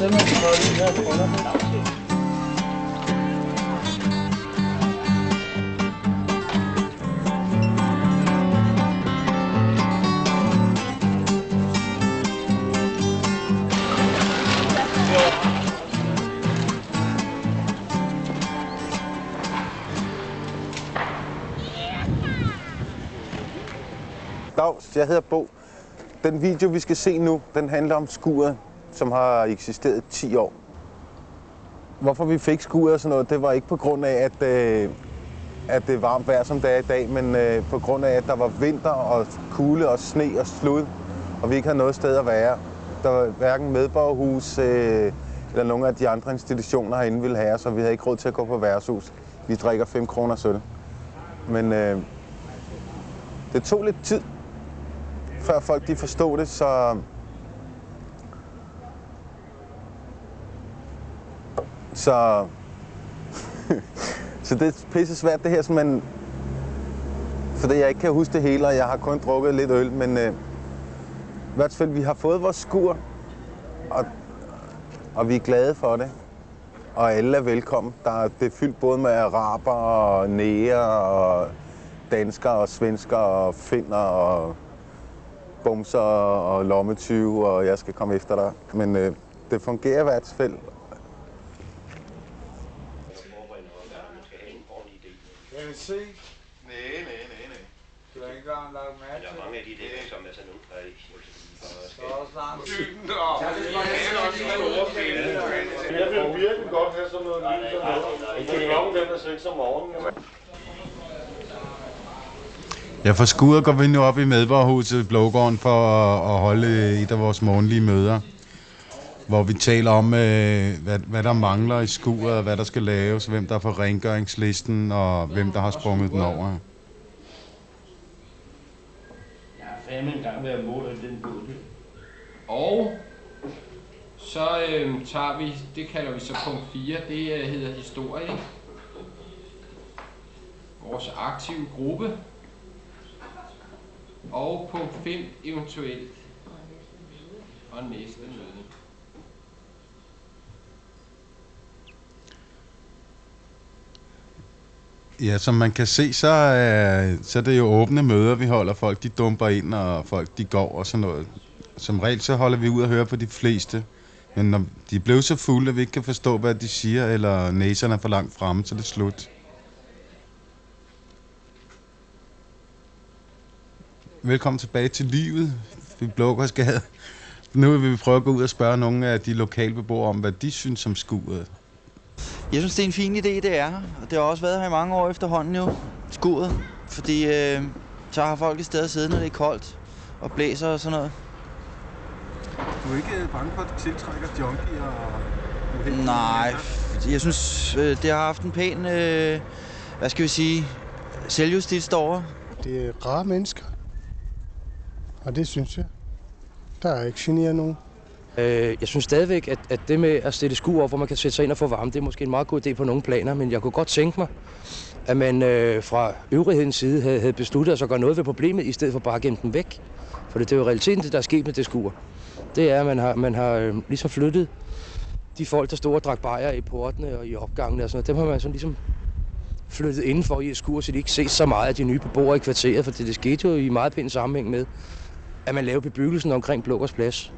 Dags, jeg hedder Bo. Den video, vi skal se nu, den handler om skuret, som har eksisteret 10 år. Hvorfor vi fik skuret og sådan noget, det var ikke på grund af, at det er varmt vejr, som det er i dag, men på grund af, at der var vinter og kulde og sne og slud, og vi ikke havde noget sted at være. Der var hverken medborgerhus eller nogle af de andre institutioner herinde ville have, så vi havde ikke råd til at gå på værtshus. Vi drikker 5 kroner sølv. Men det tog lidt tid, før folk de forstod det, så så det er pisse svært det her, som man, fordi jeg ikke kan huske det hele, og jeg har kun drukket lidt øl, men i hvert fald vi har fået vores skur, og vi er glade for det, og alle er velkommen. Det er fyldt både med araber og næger og danskere og svensker og finner og bumser og lommetyve, og jeg skal komme efter dig. Men det fungerer i hvert fald. Kan vi se? Nej. Du har ikke engang lagt mærke til. Der er mange af de der, som er sådan nogle, der Så er også langt tyden, og det er også en overspil. Jeg vil virkelig godt have sådan noget lyd som noget. En klokken den er 6 om morgenen. Ja, for skuret går vi nu op i medborgerhuset i Blågården for at holde et af vores morgenlige møder, hvor vi taler om, hvad der mangler i skuret, hvad der skal laves, hvem der er på rengøringslisten, og hvem der har sprunget den over. Jeg har fandme engang været mål af den båd. Og så tager vi, det kalder vi så punkt 4, det hedder historie. Vores aktive gruppe. Og punkt 5 eventuelt. Og næste møde. Ja, som man kan se, så er det jo åbne møder, vi holder. Folk de dumper ind, og folk de går og sådan noget. Som regel så holder vi ud og hører på de fleste. Men når de er blevet så fulde, at vi ikke kan forstå, hvad de siger, eller næserne er for langt fremme, så er det slut. Velkommen tilbage til livet i Blågårdsgade. Nu vil vi prøve at gå ud og spørge nogle af de lokale beboere om, hvad de synes om skuret. Jeg synes, det er en fin idé, det er. Og det har også været her i mange år efterhånden jo, skuret. Fordi så har folk et sted at sidde, når det er koldt og blæser og sådan noget. Du er ikke bange for, at det tiltrækker junkier og... Nej, jeg synes, det har haft en pæn, hvad skal vi sige, selvjustits derovre. Det er rare mennesker, og det synes jeg. Der er ikke generet nogen. Jeg synes stadigvæk, at det med at stille skur op, hvor man kan sætte sig ind og få varme, det er måske en meget god idé på nogle planer, men jeg kunne godt tænke mig, at man fra øvrighedens side havde besluttet sig at gøre noget ved problemet, i stedet for bare at gemme dem væk. For det er jo realiteten, det der er sket med det skur. Det er, at man har ligesom flyttet de folk, der stod og drak bajer i portene og i opgangene og sådan noget, dem har man sådan ligesom flyttet indenfor i et skur, så de ikke ses så meget af de nye beboere i kvarteret, for det skete jo i meget pæn sammenhæng med, at man lavede bebyggelsen omkring Blågårds Plads.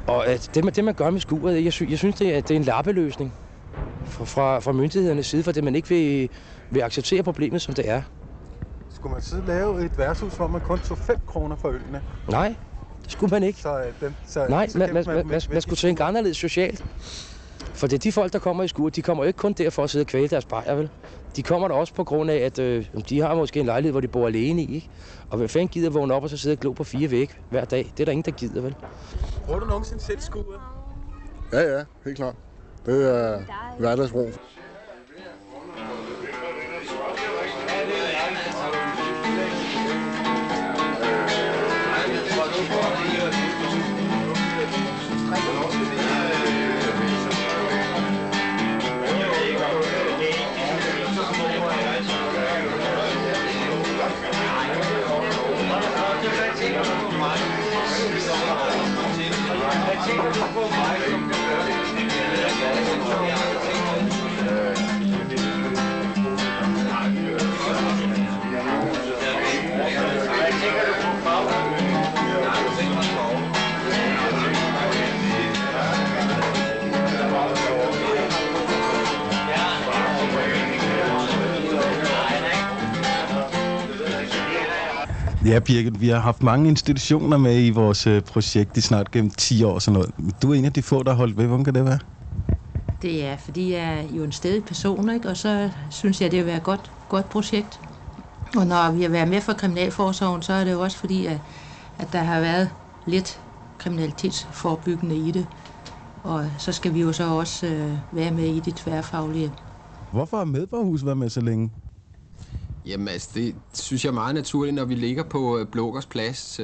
Og det man gør med skuret, jeg synes det er en lappeløsning fra myndighedernes side, for det man ikke vil acceptere problemet, som det er. Skulle man så lave et værtshus, hvor man kun tog 5 kroner for ølene? Nej, det skulle man ikke. Nej, man skulle tænke anderledes socialt. For det er de folk, der kommer i skuret, de kommer jo ikke kun der for at sidde og kvæle deres bajer, vel? De kommer der også på grund af, at de har måske en lejlighed, hvor de bor alene i, ikke? Og hvem fanden gider vågne op og så sidde og glo på 4 vægge hver dag? Det er der ingen, der gider, vel? Bruger du nogensinde selv skuret? Ja, helt klart. Det er hverdagsbrug. Ja, Birgit, vi har haft mange institutioner med i vores projekt i snart gennem 10 år og sådan noget. Du er en af de få, der har holdt ved. Hvordan kan det være? Det er, fordi jeg er jo en stedig person, ikke? Og så synes jeg, det vil være et godt projekt. Og når vi har været med for Kriminalforsorgen, så er det jo også fordi, at der har været lidt kriminalitetsforebyggende i det. Og så skal vi jo så også være med i det tværfaglige. Hvorfor har Medborgerhuset været med så længe? Jamen altså, det synes jeg er meget naturligt, når vi ligger på Blågårds Plads.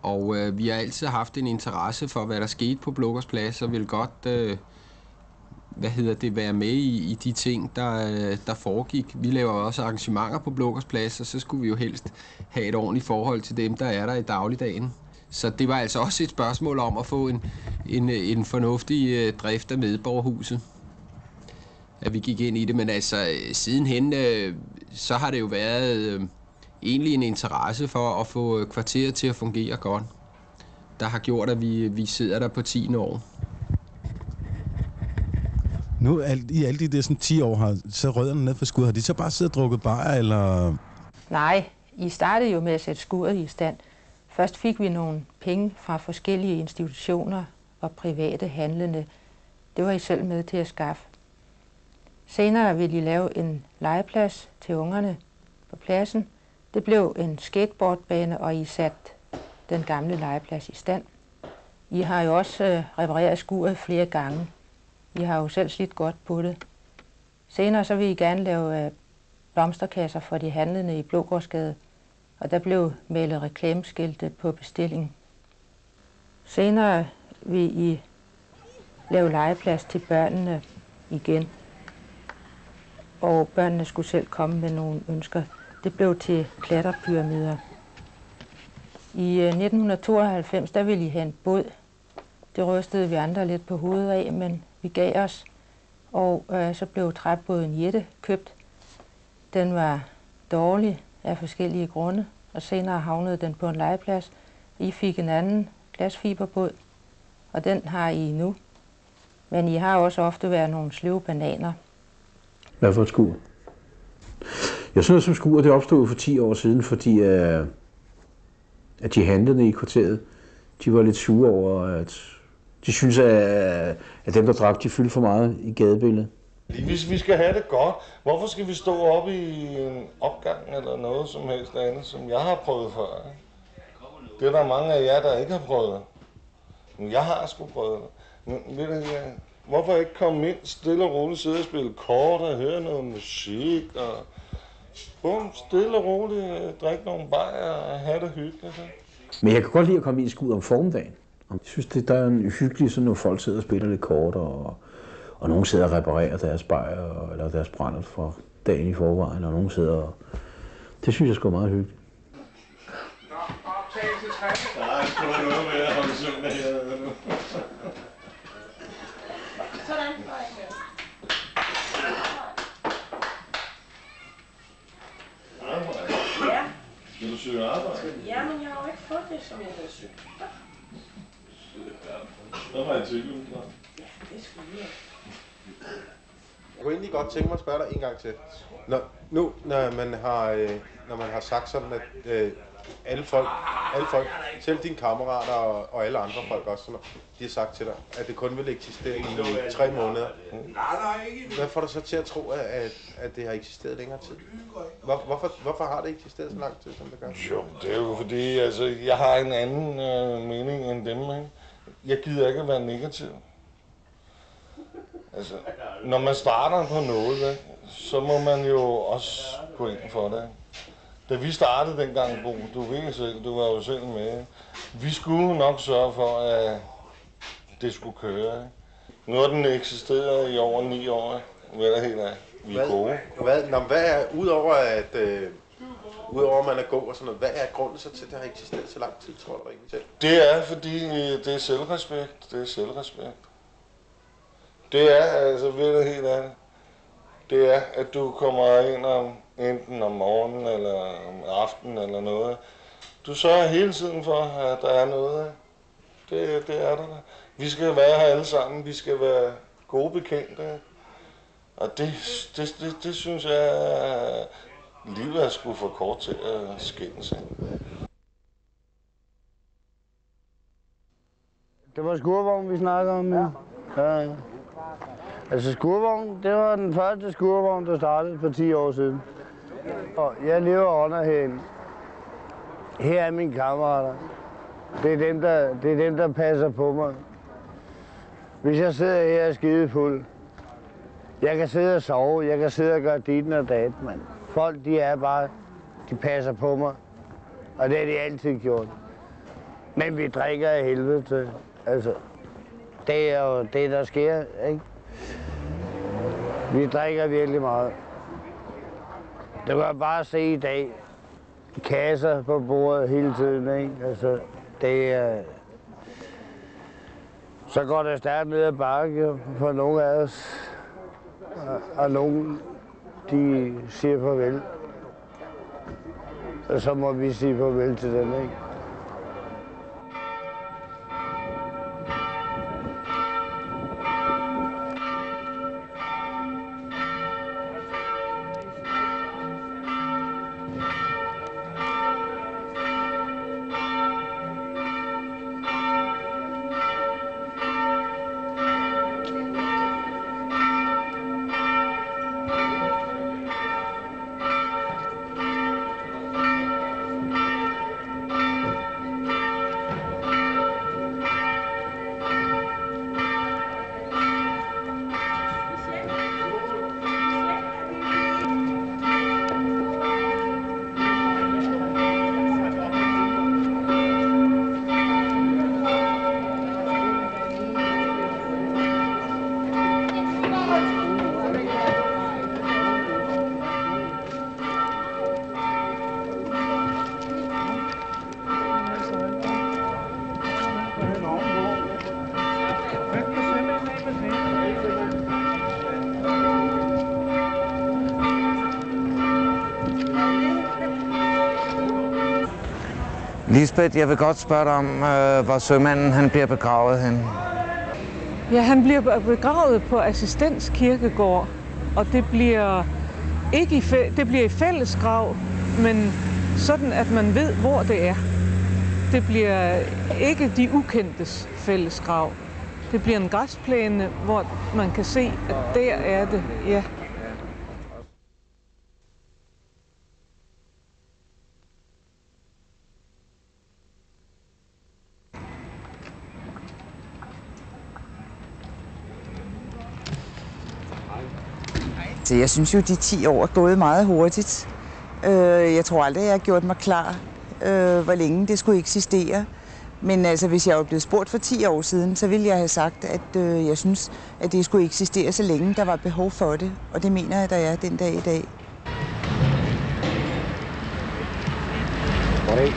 Og vi har altid haft en interesse for, hvad der skete på Blågårds Plads, og vil godt være med i de ting, der foregik. Vi laver også arrangementer på Blågårds Plads, og så skulle vi jo helst have et ordentligt forhold til dem, der er der i dagligdagen. Så det var altså også et spørgsmål om at få en fornuftig drift af Medborgerhuset, at vi gik ind i det. Men altså, sidenhen, så har det jo været egentlig en interesse for at få kvarteret til at fungere godt, der har gjort, at vi sidder der på 10 år. Nu i alle de der sådan 10 år har så rødderne ned for skud. Har de så bare siddet og drukket bajer, eller? Nej, I startede jo med at sætte skuret i stand. Først fik vi nogle penge fra forskellige institutioner og private handlende. Det var I selv med til at skaffe. Senere ville I lave en legeplads til ungerne på pladsen. Det blev en skateboardbane, og I satte den gamle legeplads i stand. I har jo også repareret skuret flere gange. I har jo selv slidt godt på det. Senere så vil I gerne lave blomsterkasser for de handlende i Blågårdsgade, og der blev malet reklameskilte på bestilling. Senere vil I lave legeplads til børnene igen, og børnene skulle selv komme med nogle ønsker. Det blev til klatterpyramider. I 1992, der ville I have en båd. Det rystede vi andre lidt på hovedet af, men vi gav os. Og så blev træbåden Jette købt. Den var dårlig af forskellige grunde, og senere havnede den på en legeplads. I fik en anden glasfiberbåd, og den har I nu. Men I har også ofte været nogle sløve bananer. Hvad for et skur? Jeg synes, som skur, det opstod for 10 år siden, fordi at de handlende i kvarteret, de var lidt sure over, at de synes, at dem, der drak, de fyldte for meget i gadebilledet. Hvis vi skal have det godt, hvorfor skal vi stå oppe i en opgang eller noget som helst andet, som jeg har prøvet før? Det er der mange af jer, der ikke har prøvet. Men jeg har sgu prøvet det. Men ved du, hvorfor ikke komme ind stille og roligt, sidde og spille kort og høre noget musik og bum, stille og roligt, drikke nogle bajer og have det hyggeligt. Men jeg kan godt lide at komme ind i skud om formiddagen. Jeg synes, der er en hyggelig sådan, når folk sidder og spiller lidt kort, og nogen sidder og reparerer deres bajer eller deres brænder fra dagen i forvejen, og nogen sidder og... Det synes jeg sgu er meget hyggeligt. Nej, det er noget med at holde søndag her. Sådan. Ja. Skal du søge arbejde? Ja, men jeg har jo ikke fået det, som jeg havde søgt. Der var en tilbud. Ja, det skulle jeg. Jeg kunne egentlig godt tænke mig at spørge dig en gang til. Når man har sagt sådan, at alle folk, selv dine kammerater og alle andre folk også, sådan, de har sagt til dig, at det kun vil eksistere i 3 måneder. Hvad får du så til at tro, at det har eksisteret længere tid? Hvorfor har det eksisteret så lang tid, som det gør? Jo, det er jo fordi, altså, jeg har en anden mening end dem, ikke? Jeg gider ikke at være negativ. Altså, når man starter på noget, så må man jo også gå ind for det. Da vi startede dengang, Bo, du ved selv, du var jo selv med. Vi skulle nok sørge for, at det skulle køre. Nu har den eksisteret i over 9 år. Hvad er helt af? Vi er gode. Hvad er, udover at Udover at man er god og sådan noget. Hvad er grunden så til, at det har eksisteret så lang tid, tror du ikke selv? Det er fordi, det er selvrespekt. Det er selvrespekt. Det er altså virkelig helt andet. Det er, at du kommer ind enten om morgenen eller om aftenen eller noget. Du sørger hele tiden for, at der er noget. Det er der. Vi skal være her alle sammen. Vi skal være gode bekendte. Og det synes jeg, at livet er sgu for kort til at skændes. Det var skurvogn, vi snakkede om. Ja. Altså skurvogn, det var den første skurvogn, der startede for 10 år siden. Og jeg lever under herinde. Her er mine kammerater. Det er dem, der passer på mig. Hvis jeg sidder her og er skidefuld, jeg kan sidde og sove, jeg kan sidde og gøre dit og dat, mand. Folk, de passer på mig. Og det har de altid gjort. Men vi drikker af helvede til. Altså, det er jo det, der sker, ikke? Vi drikker virkelig meget. Du kan bare se i dag, kasser på bordet hele tiden, ikke? Altså, det er... Så går det stærkt ned ad bakke for nogle af os. Og nogen, de siger farvel. Og så må vi sige farvel til dem, ikke? Lisbeth, jeg vil godt spørge dig om, hvor sømanden han bliver begravet hen. Ja, han bliver begravet på Assistens Kirkegård, og det bliver i fællesgrav, men sådan, at man ved, hvor det er. Det bliver ikke de ukendtes fællesgrav. Det bliver en græsplæne, hvor man kan se, at der er det, ja. Så jeg synes jo, de 10 år er gået meget hurtigt. Jeg tror aldrig, jeg har gjort mig klar, hvor længe det skulle eksistere. Men altså, hvis jeg var blevet spurgt for 10 år siden, så ville jeg have sagt, at jeg synes, at det skulle eksistere så længe der var behov for det. Og det mener jeg, der er den dag i dag. Goddag.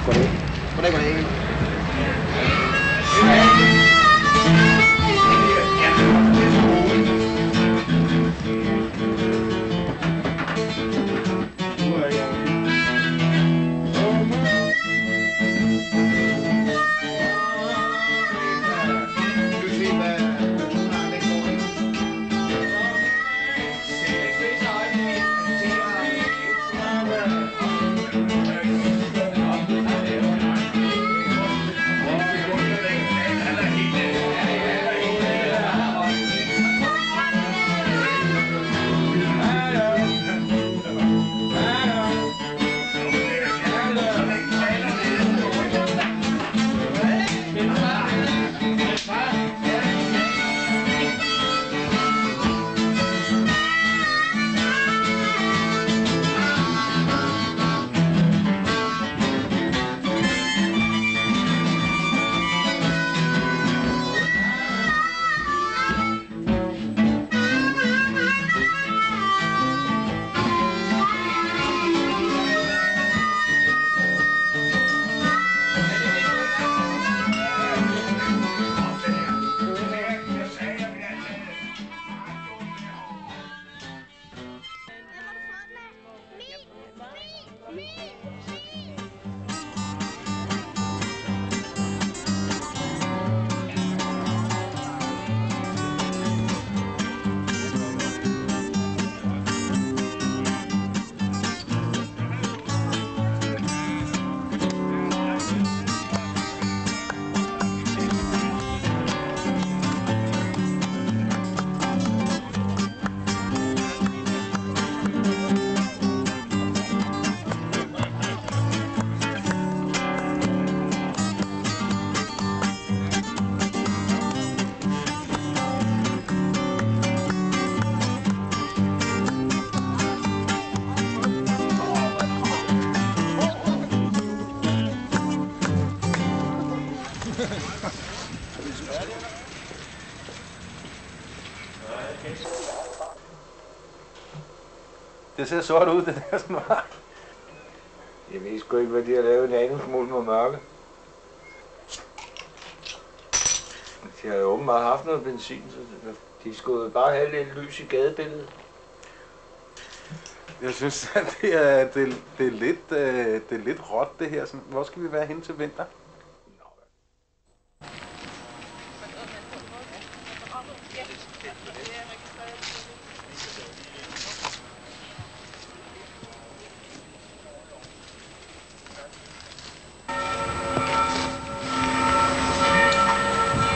Det ser sort ud, det der smør. Jeg ved sgu ikke, hvad de har lavet en anden smule med mørke. De har jo åbenbart haft noget benzin, så de skulle bare have lidt lys i gadebilledet. Jeg synes, at det er lidt råt, det her. Hvor skal vi være hen til vinter?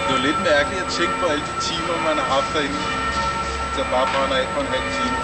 Det er jo lidt mærkeligt at tænke på alle de timer, man har haft derinde, så bare brænder af på en halv time.